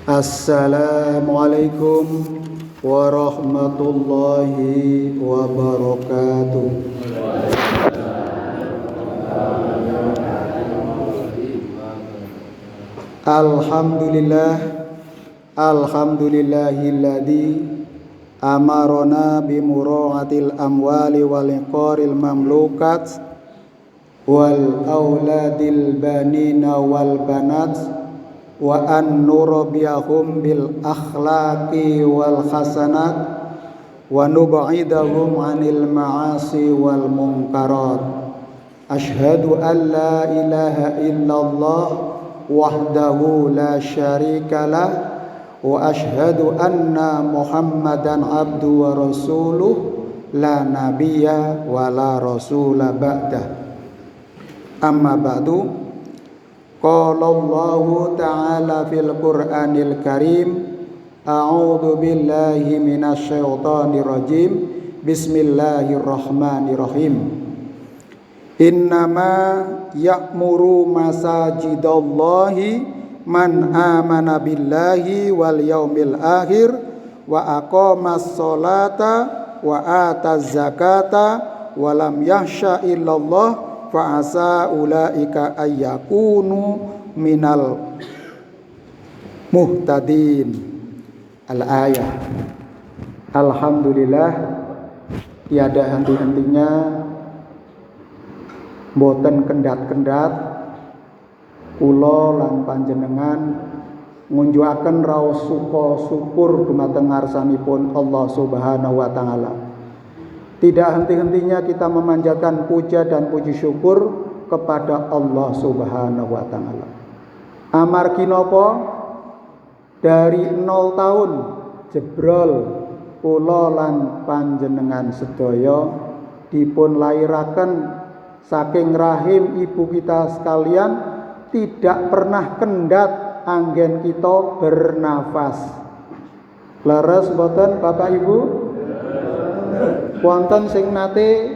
Assalamualaikum warahmatullahi wabarakatuh. Alhamdulillahilladzi amarona bimura'atil amwali wal iqaril mamlukat wal auladil banina wal banat wa an nurabiyahum bil akhlaqi wal hasanat wa nub'idahum 'anil ma'asi wal munkarat. Asyhadu an la ilaha illallah wahdahu la syarikalah wa asyhadu anna Muhammadan abdu wa rasuluh la nabiyya wa la rasula ba'dah. Amma ba'du. Qala Allahu ta'ala fil Qur'anil Karim, a'udzu billahi minasy syaithanir rajim. Bismillahirrahmanirrahim. Innama ya'muru masajidallahi man amana billahi wal yaumil akhir wa aqamas sholata wa ataz zakata wa lam yakhsha illallah fa asa ulaika ayyakunu minal muhtadin. Al-ayah. Alhamdulillah, tiada henti-hentinya, mboten kendat-kendat kula lan panjenengan ngunjukaken raos syukur dumateng ngarsanipun Allah Subhanahu wa taala. Tidak henti-hentinya kita memanjatkan puja dan puji syukur kepada Allah Subhanahu wa taala. Amargi napa dari 0 tahun jebrol kula lan panjenengan sedaya dipun lairaken saking rahim ibu kita sekalian, tidak pernah kendat anggen kita bernafas. Leres mboten Bapak Ibu? Wonten sing nate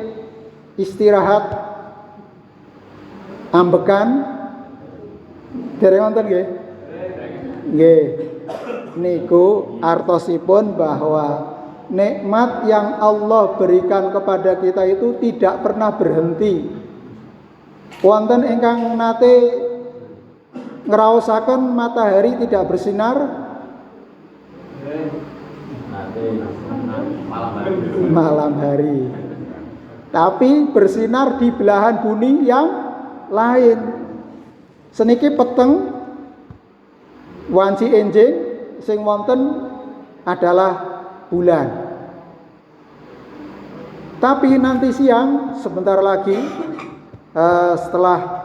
istirahat ambekan dereng wonten nggih? Nggih. Niku artosipun bahwa nikmat yang Allah berikan kepada kita itu tidak pernah berhenti. Wonten ingkang nate ngraosaken matahari tidak bersinar? Malam hari. Tapi bersinar di belahan bumi yang lain. Seniki peteng wanci enjing sing wonten adalah bulan. Tapi nanti siang sebentar lagi setelah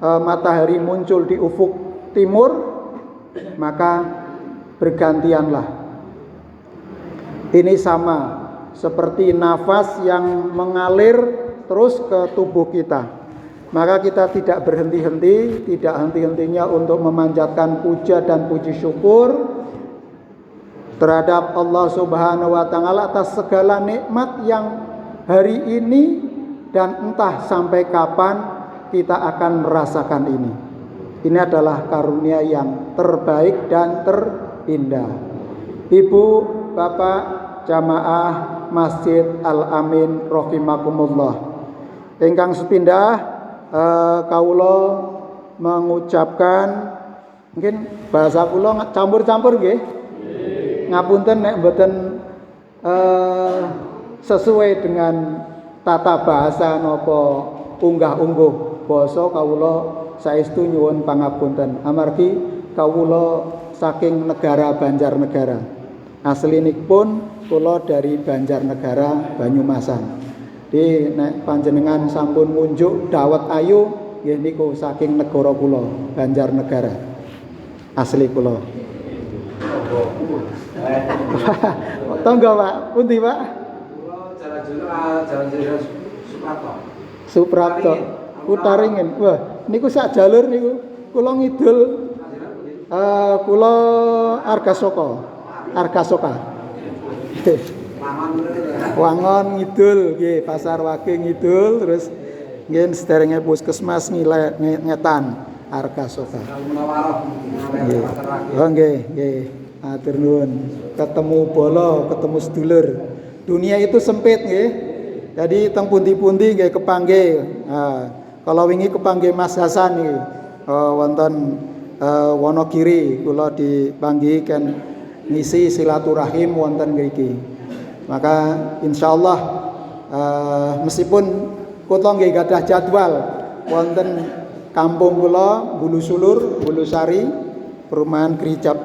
matahari muncul di ufuk timur, maka bergantianlah. Ini sama seperti nafas yang mengalir terus ke tubuh kita. Maka kita tidak berhenti-henti, tidak henti-hentinya untuk memanjatkan puja dan puji syukur terhadap Allah Subhanahu wa taala atas segala nikmat yang hari ini dan entah sampai kapan kita akan merasakan ini. Ini adalah karunia yang terbaik dan terindah. Ibu, Bapak, jamaah Masjid Al-Amin rahimakumullah. Ingkang sepindah kawula mengucapkan, mungkin bahasa kula campur-campur nggih. Ngapunten nek mboten sesuai dengan tata bahasa napa unggah-ungguh basa, kawula saestu nyuwun pangapunten amargi kawula saking negara Banjarnegara. Aslinipun kula dari Banjarnegara, Banyumasan. Di nek panjenengan sampun ngunjuk dawet ayu nggih niku saking negara kula, Banjarnegara. Asli kula. Tangga Pak, pundi Pak? Jalan Suprapto. Kutaringin. Wah, niku sak jalur niku. Kula ngidul kula Argasoka. Wangon ngidul nggih, Pasar Wage ngidul, terus nggih sederenge puskesmas ngetan. Arkasoka. Nggih. Oh nggih, nggih. Matur nuwun. Ketemu bola, ketemu sedulur. Dunia itu sempit nggih. Jadi teng pundi-pundi nggih kepanggih. Kalau wingi kepanggih Mas Hasan nggih. Wonten Wonogiri kula dipanggihi kan ngisi silaturahim wonten mriki. Maka insyaallah meskipun kula nggih gadah jadwal wonten kampung kula Bulu Sulur, Bulu Sari, perumahan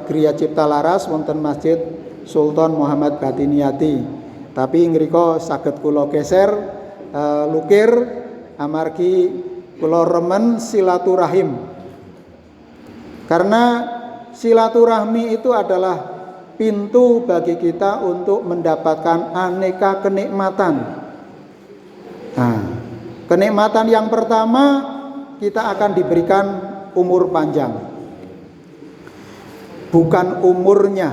Griya Cipta Laras wonten Masjid Sultan Muhammad Batiniati. Tapi ngrika saged kula geser lukir amargi kula remen silaturahim. Karena silaturahmi itu adalah pintu bagi kita untuk mendapatkan aneka kenikmatan. Nah, kenikmatan yang pertama kita akan diberikan umur panjang. Bukan umurnya,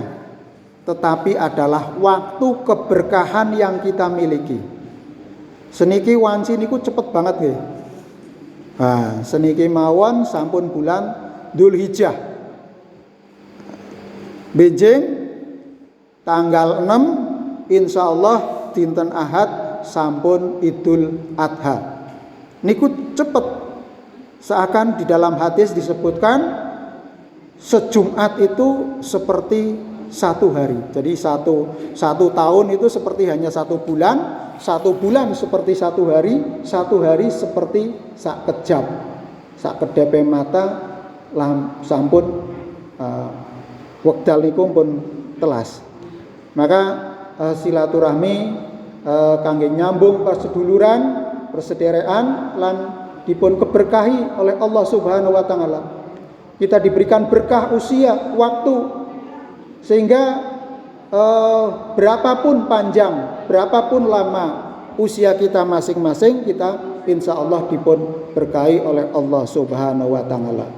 tetapi adalah waktu keberkahan yang kita miliki. Seniki wanci niku cepet banget nggih. Nah, seniki mawon sampun bulan Dzulhijjah. Benjing tanggal 6 insyaallah dinten Ahad sampun Idul Adha. Niku cepet. Seakan di dalam hadis disebutkan sejumat itu seperti satu hari. Jadi satu tahun itu seperti hanya satu bulan seperti satu hari seperti sak kejam, sak kedepe mata sampun wekdal niku pun telas. Maka silaturahmi kangge nyambung perseduluran, persederean lan dipun keberkahi oleh Allah Subhanahu wa taala. Kita diberikan berkah usia, waktu, sehingga berapapun panjang, berapapun lama usia kita masing-masing, kita insya Allah dipun berkahi oleh Allah Subhanahu wa taala.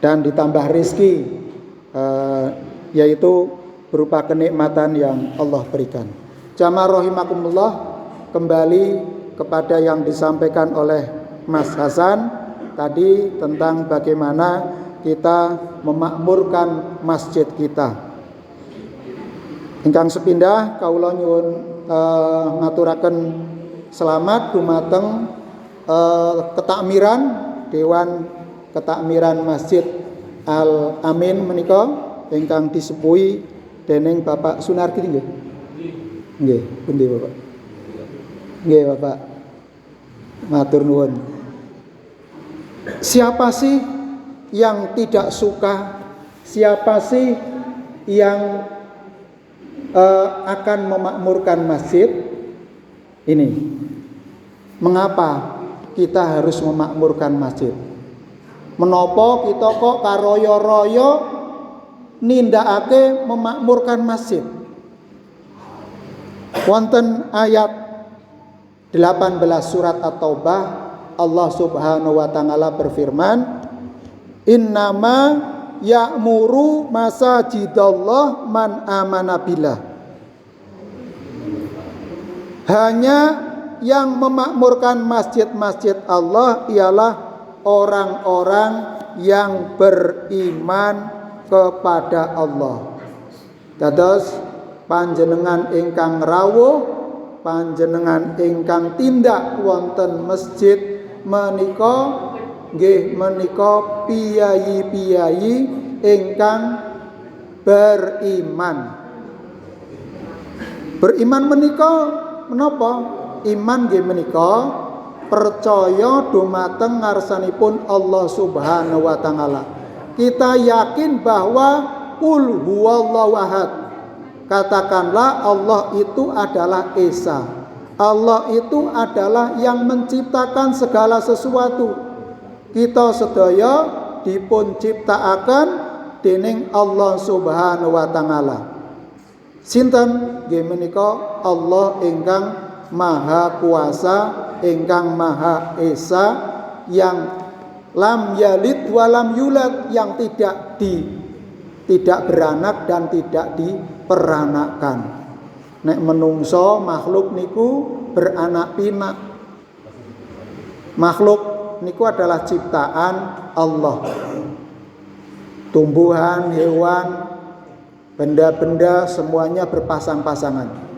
Dan ditambah rezeki, yaitu berupa kenikmatan yang Allah berikan. Jamaah rahimakumullah, kembali kepada yang disampaikan oleh Mas Hasan tadi tentang bagaimana kita memakmurkan masjid kita. Ingkang sepindah kawula nyuwun ngaturaken selamat dumateng ketakmiran Dewan Ketakmiran Masjid Al Amin menika ingkang disepuhi dening Bapak Sunardi nggih. Nggih, pundi Bapak? Nggih Bapak. Matur nuwun. Siapa sih yang tidak suka? Siapa sih yang akan memakmurkan masjid ini? Mengapa kita harus memakmurkan masjid? Menapa kita kok karoyo-royo nindakake memakmurkan masjid? Wonten ayat 18 surat At-Taubah, Allah Subhanahu wa taala berfirman, "Innama ya'muru masajidallah man amana billah." Hanya yang memakmurkan masjid-masjid Allah ialah orang-orang yang beriman kepada Allah. Dados panjenengan ingkang rawuh, panjenengan ingkang tindak wonten masjid menika nggih menika piyayi-piyayi ingkang beriman. Beriman menika menapa? Iman nggih menika percaya dumateng ngarsanipun Allah Subhanahu wa taala. Kita yakin bahwa qul huwallahu ahad. Katakanlah Allah itu adalah Esa. Allah itu adalah yang menciptakan segala sesuatu. Kita sedaya dipun ciptaaken dening Allah Subhanahu wa taala. Sinten nggih menika Allah ingkang Maha Kuasa, ingkang Maha Esa, yang lam yalid walam yulad, yang tidak beranak dan tidak diperanakkan. Nek menungso makhluk niku beranak pinak. Makhluk niku adalah ciptaan Allah. Tumbuhan, hewan, benda-benda semuanya berpasang-pasangan.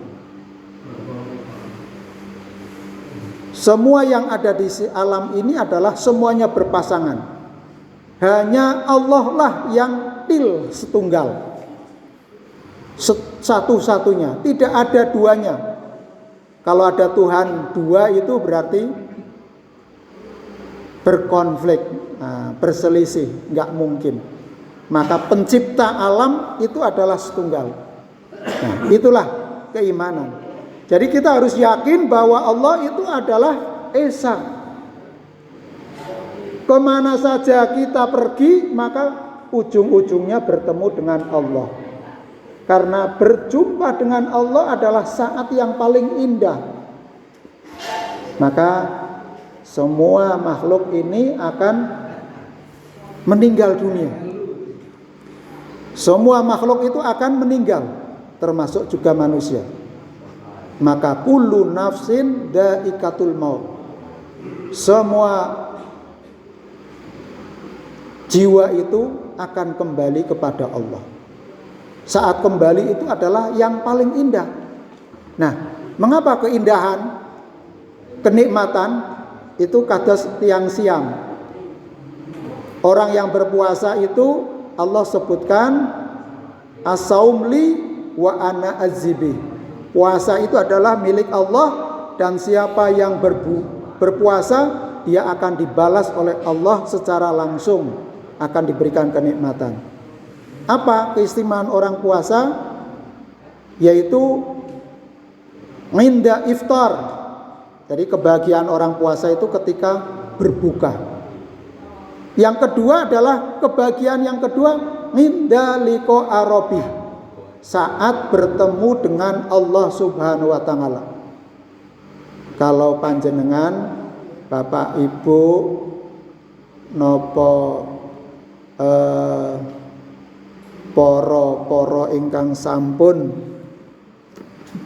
Semua yang ada di alam ini adalah semuanya berpasangan. Hanya Allah lah yang setunggal. Satu-satunya, tidak ada duanya. Kalau ada Tuhan dua itu berarti berkonflik, berselisih, nggak mungkin. Maka pencipta alam itu adalah setunggal. Nah, itulah keimanan. Jadi kita harus yakin bahwa Allah itu adalah Esa. Kemana saja kita pergi, maka ujung-ujungnya bertemu dengan Allah. Karena berjumpa dengan Allah adalah saat yang paling indah. Maka semua makhluk ini akan meninggal dunia. Semua makhluk itu akan meninggal, termasuk juga manusia. Maka kullu nafsin dha'iqatul maut. Semua jiwa itu akan kembali kepada Allah. Saat kembali itu adalah yang paling indah. Nah, mengapa keindahan, kenikmatan itu kados tiang siam? Orang yang berpuasa itu Allah sebutkan as-saum li wa ana azibi. Puasa itu adalah milik Allah, dan siapa yang berpuasa dia akan dibalas oleh Allah secara langsung, akan diberikan kenikmatan. Apa keistimewaan orang puasa? Yaitu nginda iftar. Jadi kebahagiaan orang puasa itu ketika berbuka. Yang kedua adalah kebahagiaan yang kedua nginda liqa arabi, saat bertemu dengan Allah Subhanahu wa taala. Kalau panjenengan Bapak Ibu nopo poro ingkang sampun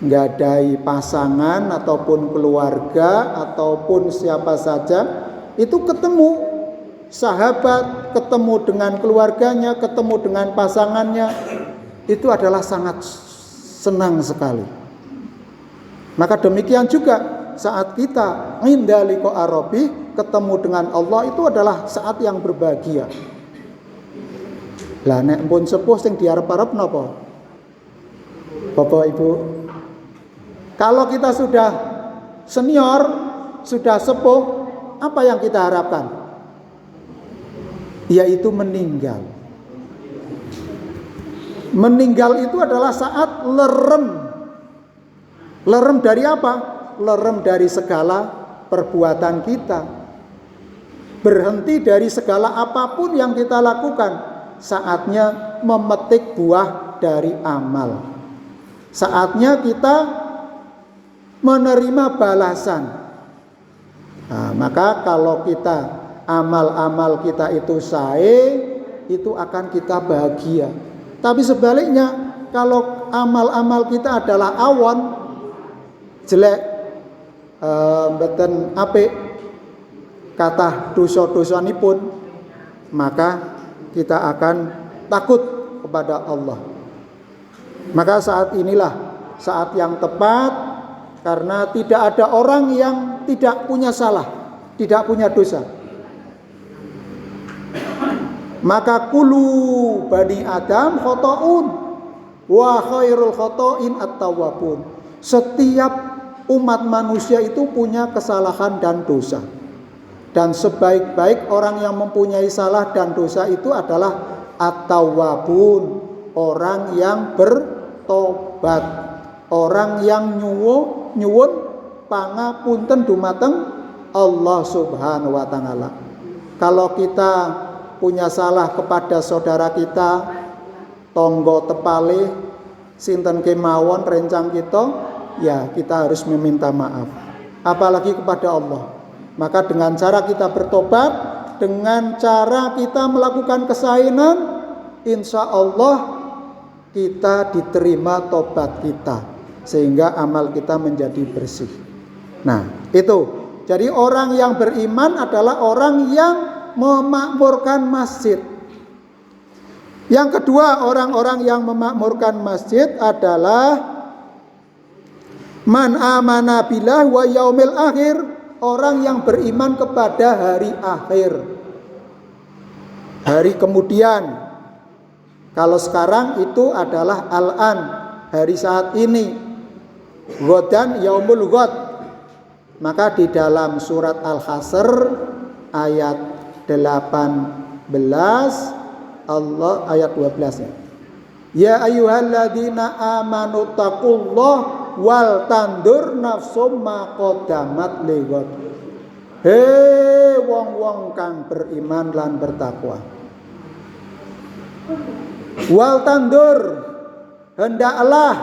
nggadahi pasangan ataupun keluarga ataupun siapa saja, itu ketemu sahabat, ketemu dengan keluarganya, ketemu dengan pasangannya, itu adalah sangat senang sekali. Maka demikian juga saat kita inda liqa arabi, ketemu dengan Allah, itu adalah saat yang berbahagia. Lah nek pun sepuh sing diarep-arep napa? Bapak Ibu, kalau kita sudah senior, sudah sepuh, apa yang kita harapkan? Yaitu meninggal. Meninggal itu adalah saat lerem. Lerem dari apa? Lerem dari segala perbuatan kita. Berhenti dari segala apapun yang kita lakukan. Saatnya memetik buah dari amal. Saatnya kita menerima balasan. Nah, maka kalau kita amal-amal kita itu itu akan kita bahagia. Tapi sebaliknya, kalau amal-amal kita adalah awan, jelek, mboten apik, kathah dosa-dosanipun, maka kita akan takut kepada Allah. Maka saat inilah saat yang tepat, karena tidak ada orang yang tidak punya salah, tidak punya dosa. Maka kulu bani Adam khotoun wa khairul khotoin at-tawwabun. Setiap umat manusia itu punya kesalahan dan dosa. Dan sebaik-baik orang yang mempunyai salah dan dosa itu adalah at-tawwabun, orang yang bertobat, orang yang nyuwun pangapunten dumateng Allah Subhanahu wa taala. Kalau kita punya salah kepada saudara kita, tonggo tepale, sinten kemawon rencang kita, ya kita harus meminta maaf. Apalagi kepada Allah. Maka dengan cara kita bertobat, dengan cara kita melakukan kesahinan, insya Allah kita diterima tobat kita, sehingga amal kita menjadi bersih. Nah, itu Jadi orang yang beriman adalah orang yang memakmurkan masjid. Yang kedua, orang-orang yang memakmurkan masjid adalah man amana billah wa yaumil akhir, orang yang beriman kepada hari akhir, hari kemudian. Kalau sekarang itu adalah al-an, hari saat ini. Ghadan yaumul ghad. Maka di dalam surat Al-Hasr ayat 18 Allah ayat 12 ya ayyuhalladzina amanu taqullah wal tandur nafsum ma qaddamat lighad. Hei wong-wong kang beriman lan bertakwa. Wal tandur, hendaklah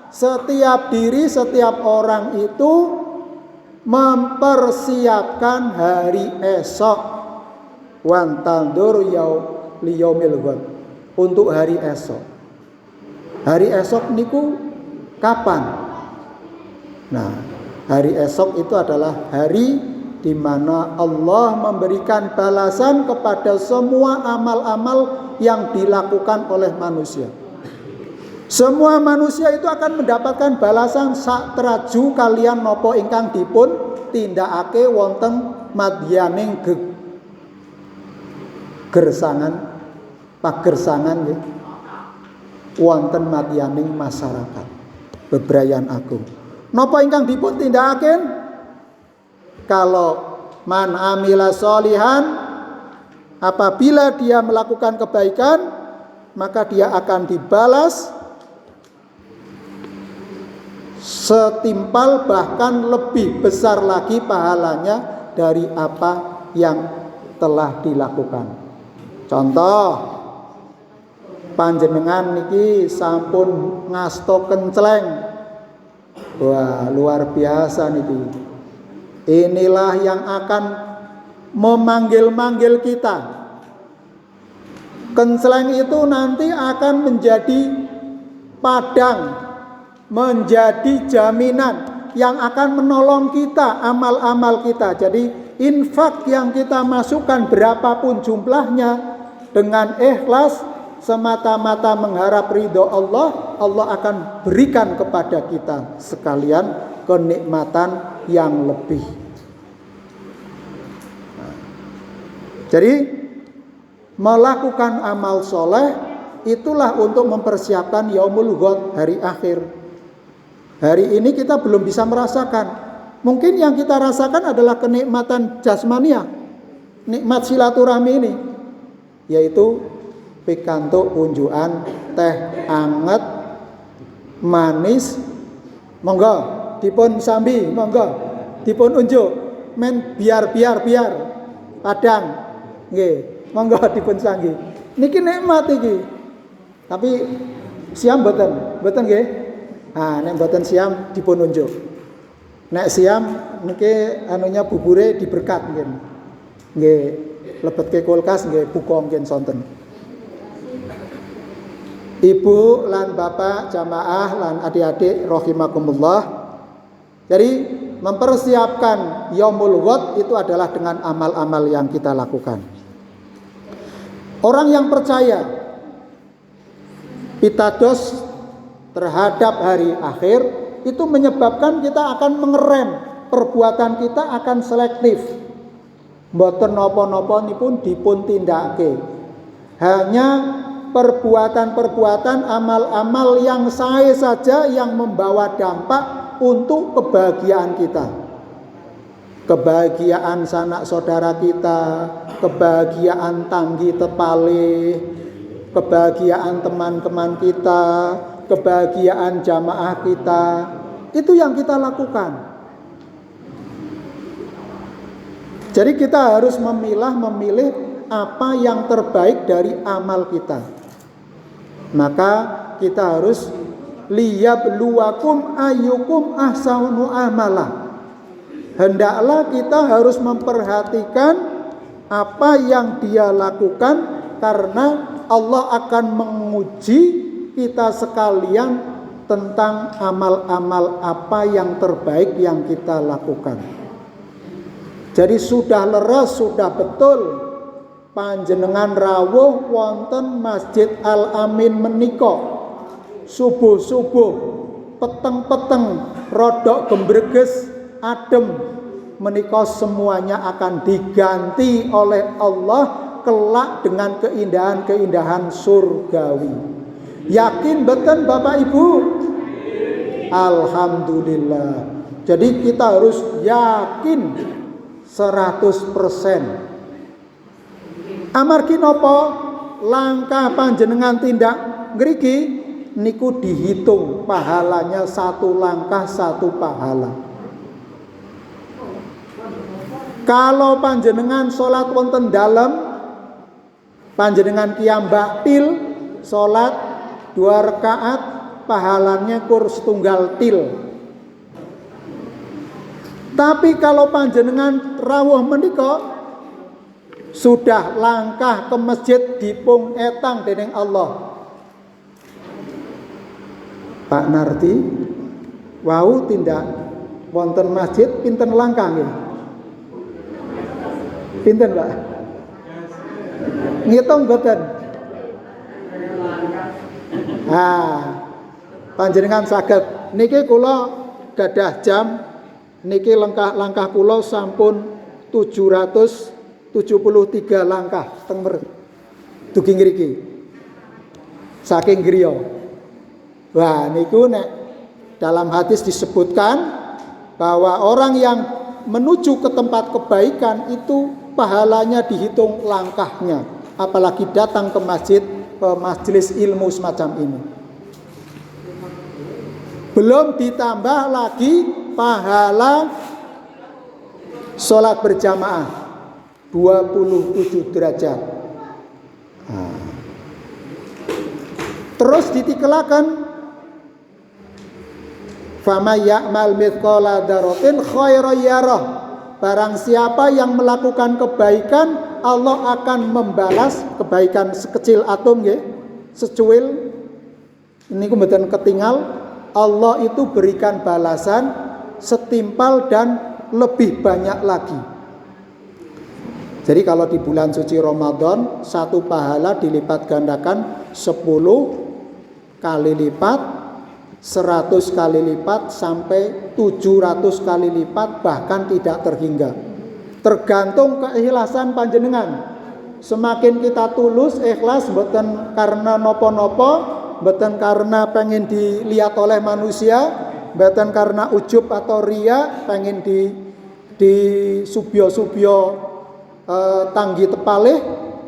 setiap diri, setiap orang itu mempersiapkan hari esok. Wan tandur liyaumil ghad, untuk hari esok. Hari esok niku kapan? Nah, hari esok itu adalah hari di mana Allah memberikan balasan kepada semua amal-amal yang dilakukan oleh manusia. Semua manusia itu akan mendapatkan balasan sak teraju kalian nopo ingkang dipun tindakake wonten madyaning gersangan pagersangan nggih wonten madyaning masyarakat bebrayan agung. Napa ingkang dipun tindakaken? Kalau man amila sholihan, apabila dia melakukan kebaikan, maka dia akan dibalas setimpal bahkan lebih besar lagi pahalanya dari apa yang telah dilakukan. Contoh, panjenengan niki sampun ngasto kencleng. Wah, luar biasa niki. Inilah yang akan memanggil-manggil kita. Kencleng itu nanti akan menjadi padang, menjadi jaminan yang akan menolong kita, amal-amal kita. Jadi infak yang kita masukkan berapapun jumlahnya, dengan ikhlas semata-mata mengharap ridho Allah, Allah akan berikan kepada kita sekalian kenikmatan yang lebih. Jadi melakukan amal soleh itulah untuk mempersiapkan yaumul ghad, hari akhir. Hari ini kita belum bisa merasakan. Mungkin yang kita rasakan adalah kenikmatan jasmania, nikmat silaturahmi ini, yaitu pikantuk unjukan teh anget manis, monggo dipun sambi, monggo dipun unjuk men biar padang nggih, monggo dipun sanggi. Niki nikmat iki. Tapi siam mboten nggih. Ah, nek mboten siam dipun unjuk. Nek siam niki anunya bubure diberkat nggih. Nggih, lebetke kulkas nggih buka nggih sonten. Ibu lan bapak jamaah lan adik-adik rahimakumullah. Jadi mempersiapkan yaumul ghad itu adalah dengan amal-amal yang kita lakukan. Orang yang percaya pitados terhadap hari akhir itu menyebabkan kita akan mengerem, perbuatan kita akan selektif. Mboten napa-napa nipun dipun tindakake. Hanya perbuatan-perbuatan amal-amal yang sae saja yang membawa dampak untuk kebahagiaan kita. Kebahagiaan sanak saudara kita, kebahagiaan tanggi tepale, kebahagiaan teman-teman kita, kebahagiaan jamaah kita. Itu yang kita lakukan. Jadi kita harus memilih apa yang terbaik dari amal kita. Maka kita harus liyabluwakum ayyukum ahsanu amala. Hendaklah kita harus memperhatikan apa yang dia lakukan, karena Allah akan menguji kita sekalian tentang amal-amal apa yang terbaik yang kita lakukan. Jadi sudah leres, sudah betul panjenengan rawuh wonten Masjid Al Amin menika. Subuh-subuh, peteng-peteng, rodok gembreges, adem, menika semuanya akan diganti oleh Allah kelak dengan keindahan-keindahan surgawi. Yakin betul Bapak Ibu? Alhamdulillah. Jadi kita harus yakin 100%. Amargi napa langkah panjenengan tindak ngriki niku dihitung pahalanya, satu langkah satu pahala. Kalau panjenengan salat wonten dalem, panjenengan qiyam baktil salat 2 rakaat pahalanya kur setunggal til. Tapi kalau panjenengan rawuh menika sudah langkah ke masjid dipung etang dening Allah. Pak Narti wau tindak wonten masjid pinten langkah nggih? Pinten, Pak? Ngitung mboten? Panjenengan saged niki kula gadah jam niki langkah kula sampun 773 langkah teng dugi ngriki. Saking griya. Wah, niku nek dalam hadis disebutkan bahwa orang yang menuju ke tempat kebaikan itu pahalanya dihitung langkahnya, apalagi datang ke masjid, ke majelis ilmu semacam ini. Belum ditambah lagi pahala sholat berjamaah 27 derajat. Terus ditikelakan fama ya'mal mithqala dzarratin khairan yarah. Barang siapa yang melakukan kebaikan, Allah akan membalas kebaikan sekecil atom nggih, secuil. Ini mboten ketinggal, Allah itu berikan balasan setimpal dan lebih banyak lagi. Jadi kalau di bulan suci Ramadan, satu pahala dilipat gandakan 10 kali lipat, 100 kali lipat sampai 700 kali lipat, bahkan tidak terhingga. Tergantung keikhlasan panjenengan. Semakin kita tulus ikhlas, mboten karena nopo-nopo, mboten karena pengen dilihat oleh manusia, mboten karena ujub atau ria, pengen di subyo-subyo tanggi tepalih,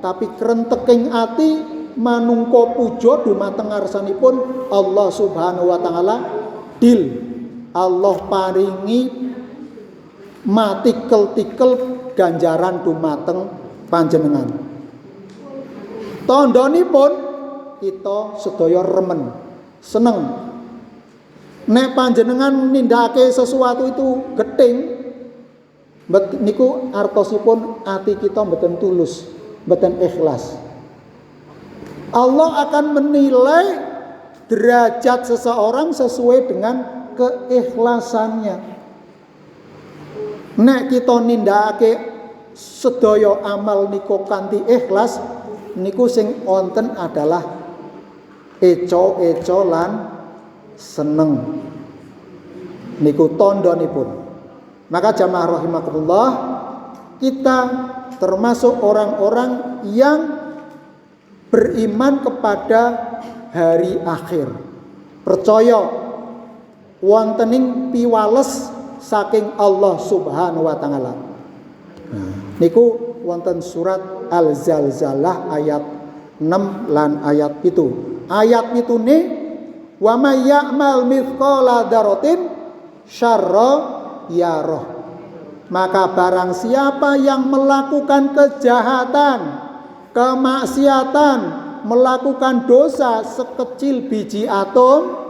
tapi krenteking ati manungko pujo dumateng ngarsanipun Allah Subhanahu wa taala. Dil Allah paringi matikel-tikel ganjaran dumateng panjenengan. Tandhanipun kita sedaya remen, seneng. Nek panjenengan nindakake sesuatu itu gething, niku artosipun ati kita mboten tulus, mboten ikhlas. Allah akan menilai derajat seseorang sesuai dengan keikhlasannya. Nek kita nindakake sedaya amal niku kanthi ikhlas, niku sing wonten adalah eco lan seneng. Niku tandhanipun. Maka jamaah rahimakumullah, kita termasuk orang-orang yang beriman kepada hari akhir, percaya wontening piwales saking Allah Subhanahu wa taala. Niku wonten surat Al-Zalzalah ayat 6 lan ayat 7. Ayat pitune wa may ya'mal mithqala dzarratin syarra yarah. Maka barang siapa yang melakukan kejahatan, kemaksiatan, melakukan dosa sekecil biji atom,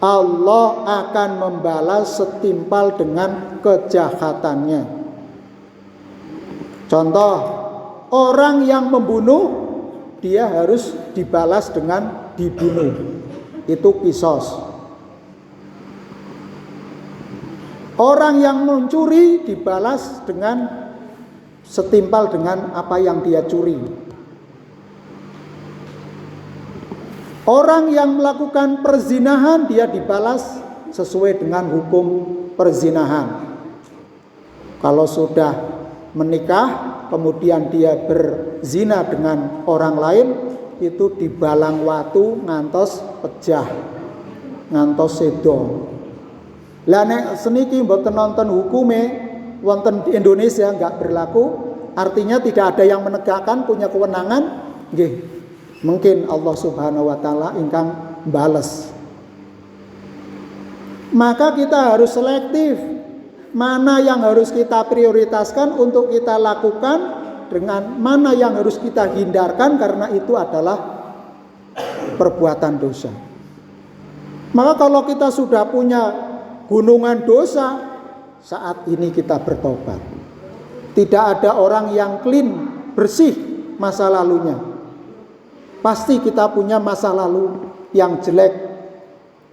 Allah akan membalas setimpal dengan kejahatannya. Contoh, orang yang membunuh, dia harus dibalas dengan dibunuh. Itu kisos. Orang yang mencuri dibalas dengan setimpal dengan apa yang dia curi. Orang yang melakukan perzinahan dia dibalas sesuai dengan hukum perzinahan. Kalau sudah menikah kemudian dia berzina dengan orang lain, itu dibalang watu ngantos pejah, ngantos sedo. Lah nek seniki mboten nonton hukume wonten di Indonesia enggak berlaku, artinya tidak ada yang menegakkan, punya kewenangan, nggih. Mungkin Allah Subhanahu wa taala ingkang bales. Maka kita harus selektif mana yang harus kita prioritaskan untuk kita lakukan, dengan mana yang harus kita hindarkan karena itu adalah perbuatan dosa. Maka kalau kita sudah punya gunungan dosa, saat ini kita bertobat. Tidak ada orang yang clean, bersih masa lalunya. Pasti kita punya masa lalu yang jelek.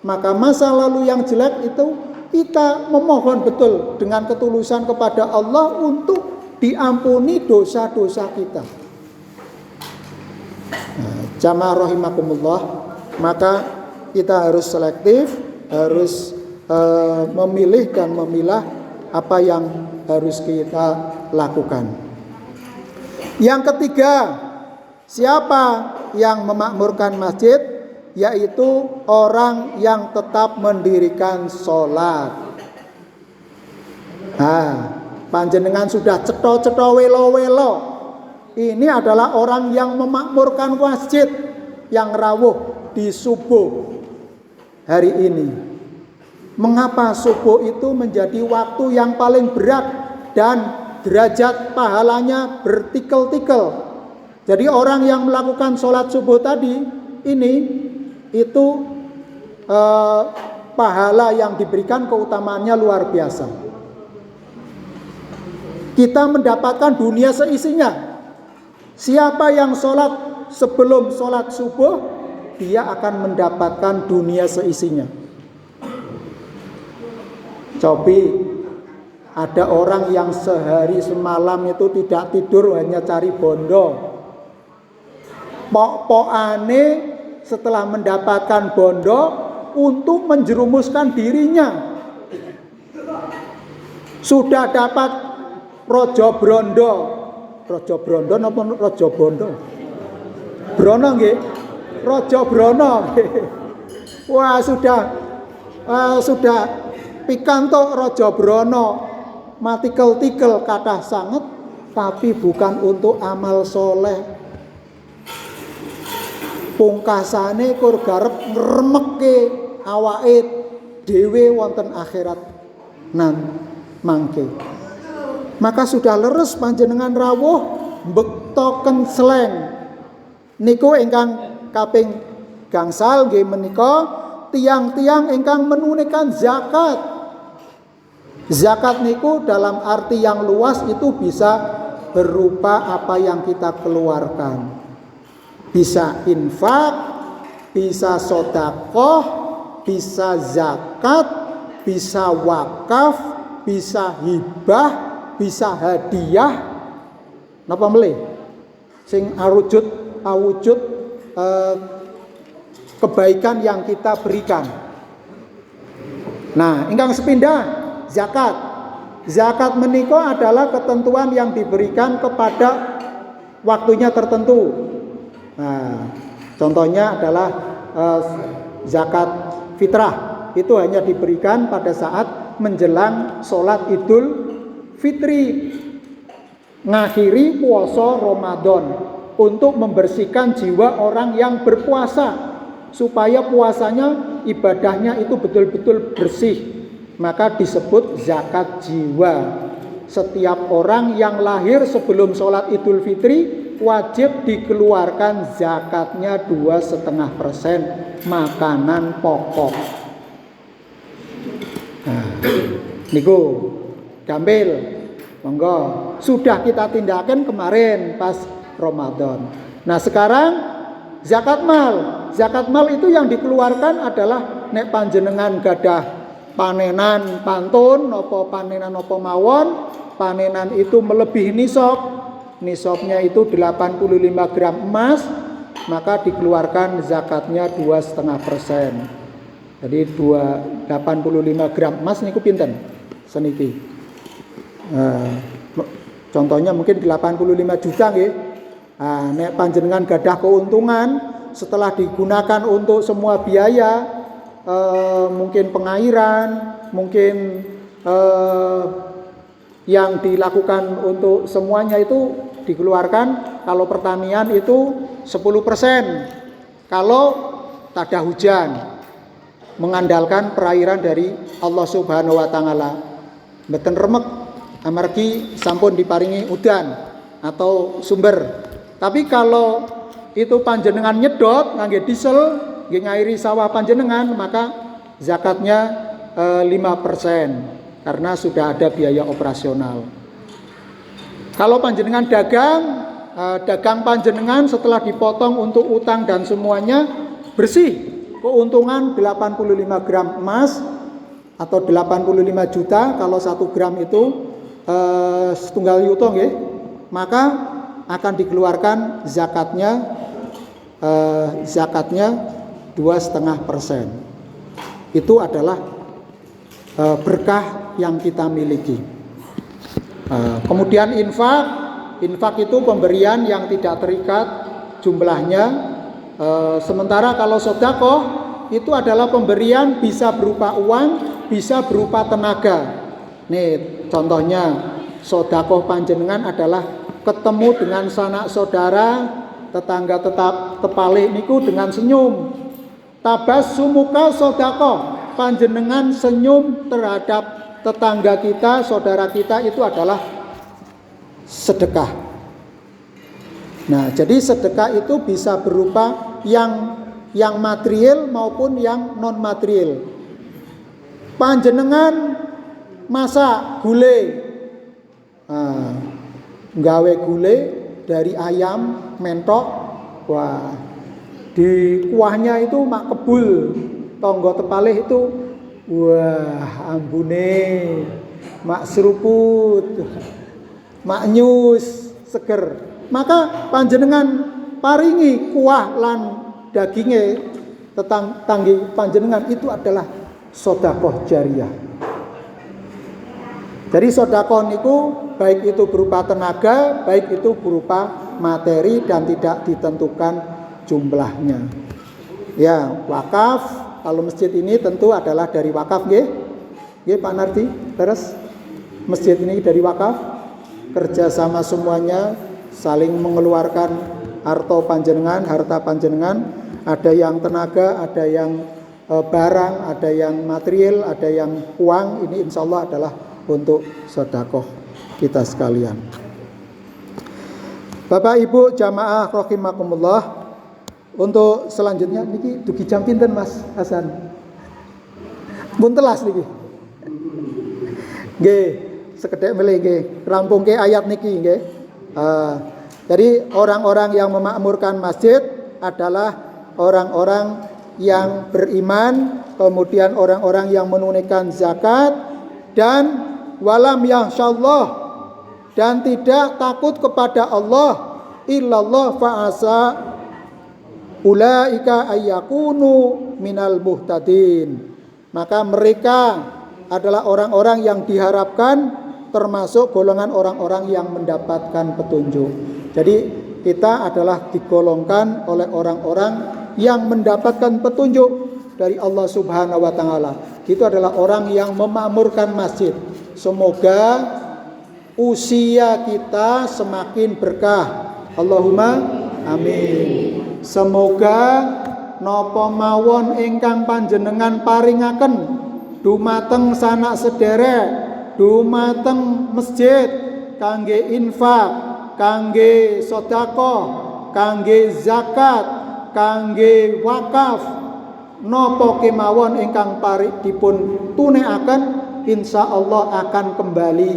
Maka masa lalu yang jelek itu kita memohon betul dengan ketulusan kepada Allah untuk diampuni dosa-dosa kita. Nah, jamaah rahimakumullah, maka kita harus selektif, harus memilih dan memilah apa yang harus kita lakukan. Yang ketiga, siapa yang memakmurkan masjid? Yaitu orang yang tetap mendirikan sholat. Nah, panjenengan sudah cetho-cetho welo-welo, ini adalah orang yang memakmurkan masjid yang rawuh di subuh hari ini. Mengapa subuh itu menjadi waktu yang paling berat dan derajat pahalanya bertikel-tikel? Jadi orang yang melakukan sholat subuh tadi ini itu pahala yang diberikan keutamaannya luar biasa. Kita mendapatkan dunia seisinya. Siapa yang sholat sebelum sholat subuh, dia akan mendapatkan dunia seisinya. Cobi, ada orang yang sehari semalam itu tidak tidur, hanya cari bondo. Pok-pokane setelah mendapatkan bondo untuk menjerumuskan dirinya. Sudah dapat rojo brondo. Rojo brondo napa rojo bondo? Brono nggih. Rojo brono nggih. Wah, sudah pikantuk rojo brono, matikel-tikel kathah sanget, tapi bukan untuk amal soleh. Pungkasane kur garep ngremekke awake dhewe wonten akhirat nan mangke. Maka sudah leres panjenengan rawuh mbektoken sleng. Niku ingkang kaping gangsal nggih menika tiang-tiang ingkang menunaikan zakat. Zakat niku dalam arti yang luas itu bisa berupa apa yang kita keluarkan. Bisa infak, bisa sedekah, bisa zakat, bisa wakaf, bisa hibah, bisa hadiah. Napa melih? Sing awujud kebaikan yang kita berikan. Nah, ingkang sepindah zakat. Zakat menika adalah ketentuan yang diberikan kepada waktunya tertentu. Nah, contohnya adalah zakat fitrah. Itu hanya diberikan pada saat menjelang sholat Idul Fitri, ngakhiri puasa Ramadan, untuk membersihkan jiwa orang yang berpuasa supaya puasanya, ibadahnya itu betul-betul bersih. Maka disebut zakat jiwa. Setiap orang yang lahir sebelum sholat Idul Fitri wajib dikeluarkan zakatnya 2,5% makanan pokok. Nah, niku gambil, monggo sudah kita tindakan kemarin pas Ramadan. Nah sekarang zakat mal. Zakat mal itu yang dikeluarkan adalah nek panjenengan gadah panenan pantun napa panenan napa mawon, panenan itu melebihi nisab, nisabnya itu 85 gram emas, maka dikeluarkan zakatnya 2,5%. Jadi 85 gram emas niku pinten seniki. Contohnya mungkin 85 juta nggih. Nek panjenengan gadah keuntungan setelah digunakan untuk semua biaya, mungkin pengairan, mungkin yang dilakukan untuk semuanya itu dikeluarkan. Kalau pertanian itu 10%. Kalau tak ada hujan, mengandalkan perairan dari Allah Subhanahu wa taala. Mboten remek amargi sampun diparingi udan atau sumber. Tapi kalau itu panjenengan nyedot ngangge diesel nggih ngairi sawah panjenengan, maka zakatnya 5% karena sudah ada biaya operasional. Kalau panjenengan dagang panjenengan setelah dipotong untuk utang dan semuanya bersih, keuntungan 85 gram emas atau 85 juta, kalau 1 gram itu setunggal yuto nggih, maka akan dikeluarkan zakatnya 2,5%. Itu adalah berkah yang kita miliki. Kemudian infak itu pemberian yang tidak terikat jumlahnya. Sementara kalau sedekah itu adalah pemberian bisa berupa uang, bisa berupa tenaga. Nih contohnya sedekah panjenengan adalah ketemu dengan sanak saudara, tetangga tepalih niku dengan senyum. Tabassumuka sedekah, panjenengan senyum terhadap tetangga kita, saudara kita, itu adalah sedekah. Nah, jadi sedekah itu bisa berupa yang material maupun yang non material. Panjenengan masak gulai, nggawe gulai dari ayam mentok, wah di kuahnya itu mak kebul, tonggo tepalih itu, wah ambune mak seruput, mak nyus seger. Maka panjenengan paringi kuah lan daginge tanggi panjenengan, itu adalah sedekah jariyah. Jadi sedekah niku baik itu berupa tenaga, baik itu berupa materi dan tidak ditentukan jumlahnya. Ya, wakaf, kalau masjid ini tentu adalah dari wakaf nggih. Nggih Pak Nardi, terus masjid ini dari wakaf, kerjasama semuanya saling mengeluarkan harta panjenengan, ada yang tenaga, ada yang barang, ada yang material, ada yang uang. Ini insya Allah adalah untuk sedekah kita sekalian. Bapak Ibu jamaah rahimakumullah, untuk selanjutnya niki dugi jam pinten Mas Hasan? Mun telas niki. Nggih, sekedhik melih nggih, rampungke ayat niki nggih. Jadi orang-orang yang memakmurkan masjid adalah orang-orang yang beriman, kemudian orang-orang yang menunaikan zakat, dan walam yakhsyallah, dan tidak takut kepada Allah, illallah fa'asa ulaika ayyakunu minal muhtadin. Maka mereka adalah orang-orang yang diharapkan termasuk golongan orang-orang yang mendapatkan petunjuk. Jadi kita adalah digolongkan oleh orang-orang yang mendapatkan petunjuk dari Allah Subhanahu wa taala. Itu adalah orang yang memakmurkan masjid. Semoga usia kita semakin berkah. Allahumma amin. Semoga napa mawon ingkang panjenengan paringaken dumateng sanak sederek, dumateng masjid kangge infak, kangge sedekah, kangge zakat, kangge wakaf, napa kemawon ingkang dipun tunekaken, insyaallah akan kembali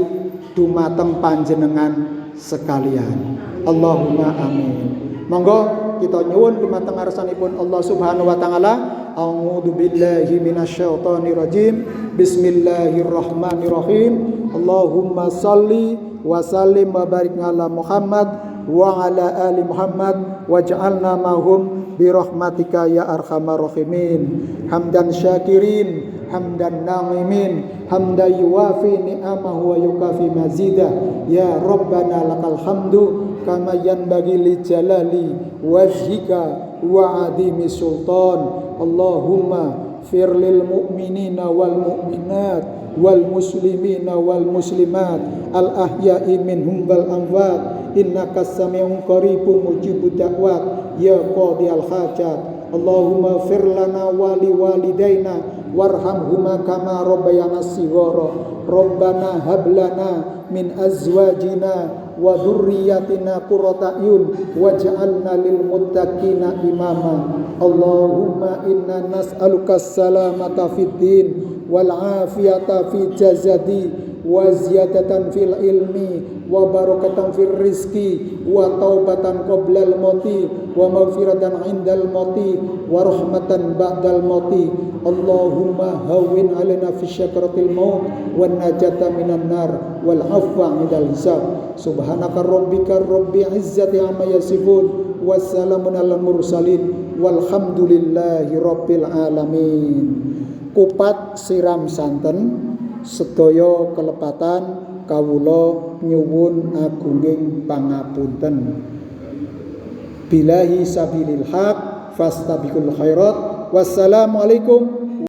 dumateng panjenengan sekalian. Allahumma amin. Monggo kita nyuwun dumateng ngarsanipun Allah Subhanahu wa taala. A'udzu billahi minasyaitonir rajim. Bismillahirrahmanirrahim. Allahumma salli wa sallim wa barik ala Muhammad wa ala ali Muhammad waj'alna mahum birahmatika ya arhamar rahimin. Hamdan syakirin, hamdan na'imin, hamdan yuwafi ni'amahu wa yukafi mazidah. Ya Rabbana lakal hamdu kama yanbaghi li jalali wajhika wa adimi sultan. Allahumma fir lil mu'minina wal mu'minat wal muslimina wal muslimat al ahya'i minhum wal amwat innaka sami'un qaribun mujibud da'wat ya qadiyal hajat. Allahumma fir lana wa li walidaina warhamhuma kama rabbayana shighara. Rabbana hab lana min azwajina wa dzurriyyatina qurrata a'yun waj'alna lil muttaqina imama. Allahumma inna nas'aluka salamata fid din wal afiyata fi jasadi wa ziyadatan fil ilmi wa barakatan fil rizqi wa taubatan qoblal mauti wa maghfiratan indal mauti wa rahmatan ba'dal mauti. Allahumma hawwin alaina fi syakaratil maut wan najata minan nar wal afwa 'indal hisab. Subhanaka rabbika rabbil izzati amma yasifun wassalamun alal mursalin walhamdulillahi rabbil alamin. Kupat siram santen sedaya kelepatan kawula nyuwun agunging pangapunten. Billahi sabilil haq fastabiqul khairat. Wassalamualaikum